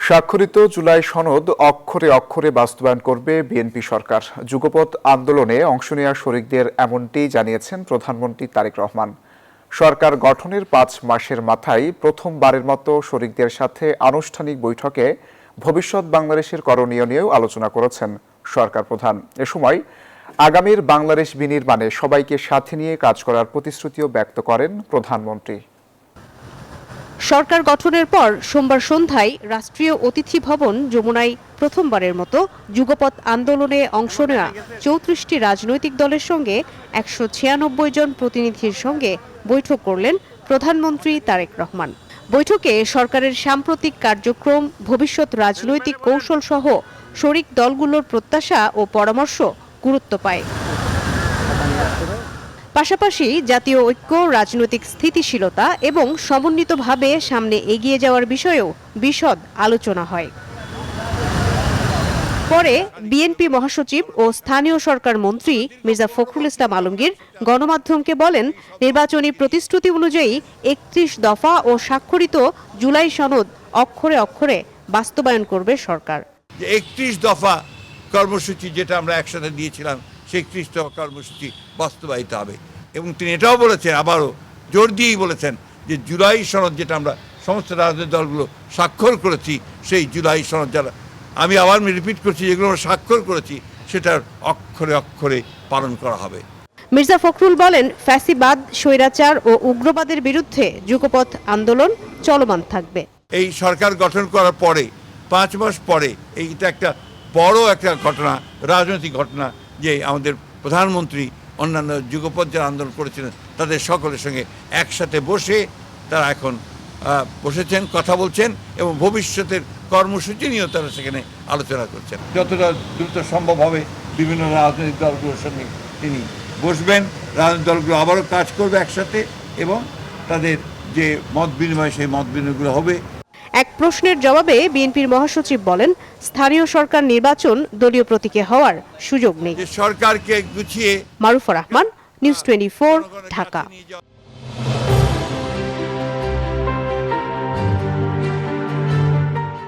স্বাক্ষরিত জুলাই সনদ অক্ষরে অক্ষরে বাস্তবায়ন করবে বিএনপি সরকার। যুগপৎ আন্দোলনে অংশ নেওয়া শরিকদের এমনটিই জানিয়েছেন প্রধানমন্ত্রী তারেক রহমান। সরকার গঠনের ৫ মাসের মাথায় প্রথমবারের মতো শরিকদের সাথে আনুষ্ঠানিক বৈঠকে ভবিষ্যৎ বাংলাদেশের করণীয় নিয়েও আলোচনা করেছেন সরকার প্রধান। এ সময় আগামীর বাংলাদেশ বিনির্মাণে সবাইকে সাথে নিয়ে কাজ করার প্রতিশ্রুতিও ব্যক্ত করেন প্রধানমন্ত্রী। সরকার গঠনের পর সোমবার সন্ধ্যায় রাষ্ট্রীয় অতিথি ভবন যমুনায় প্রথমবারের মতো যুগপৎ আন্দোলনে অংশ নেওয়া ৩৪টি রাজনৈতিক দলের সঙ্গে ১৯৬ জন প্রতিনিধির সঙ্গে বৈঠক করলেন প্রধানমন্ত্রী তারেক রহমান। বৈঠকে সরকারের সাম্প্রতিক কার্যক্রম, ভবিষ্যৎ রাজনৈতিক কৌশল সহ শরিক দলগুলোর প্রত্যাশা ও পরামর্শ গুরুত্ব পায়। পাশাপাশি জাতীয় ঐক্য, রাজনৈতিক স্থিতিশীলতা এবং সমন্বিতভাবে সামনে এগিয়ে যাওয়ার বিষয়েও বিশদ আলোচনা হয়। পরে বিএনপি মহাসচিব ও স্থানীয় সরকার মন্ত্রী মির্জা ফখরুল ইসলাম আলমগীর গণমাধ্যমকে বলেন, নির্বাচনী প্রতিশ্রুতি অনুযায়ী ৩১ দফা ও স্বাক্ষরিত জুলাই সনদ অক্ষরে অক্ষরে বাস্তবায়ন করবে সরকার। ৩১ দফা কর্মসূচি যেটা আমরা একসাথে দিয়েছিলাম, সেই ৩১ দফা কর্মসূচি বাস্তবায়িত হবে। এবং তিনি এটাও বলেছেন, আবারও জোর দিয়েই বলেছেন যে জুলাই সনদ যেটা আমরা সমস্ত রাজনৈতিক দলগুলো স্বাক্ষর করেছি, সেই জুলাই সনদ যারা, আমি আবার রিপিট করছি, যেগুলো আমরা স্বাক্ষর করেছি সেটার অক্ষরে অক্ষরে পালন করা হবে। মির্জা ফখরুল বলেন, ফ্যাসিবাদ, স্বৈরাচার ও উগ্রবাদের বিরুদ্ধে যুগপৎ আন্দোলন চলমান থাকবে। এই সরকার গঠন করার পরে ৫ মাস পরে এইটা একটা বড় একটা ঘটনা, রাজনৈতিক ঘটনা, যে আমাদের প্রধানমন্ত্রী অন্যান্য যুগপৎ যারা আন্দোলন করেছিলেন তাদের সকলের সঙ্গে একসাথে বসে তারা এখন বসেছেন, কথা বলছেন এবং ভবিষ্যতের কর্মসূচি নিয়েও তারা সেখানে আলোচনা করছেন। যতটা দ্রুত সম্ভব হবে বিভিন্ন রাজনৈতিক দলগুলোর সঙ্গে তিনি বসবেন, রাজনৈতিক দলগুলো আবারও কাজ করবে একসাথে এবং তাদের যে মত বিনিময়, সেই মত বিনিময়গুলো হবে। এক প্রশ্নের জবাবে বিএনপির মহাসচিব বলেন, স্থানীয় সরকার নির্বাচন দলীয় প্রতীকে হওয়ার সুযোগ নেই। সরকারকে গুছিয়ে। মারুফা রহমান, নিউজ 24, ঢাকা।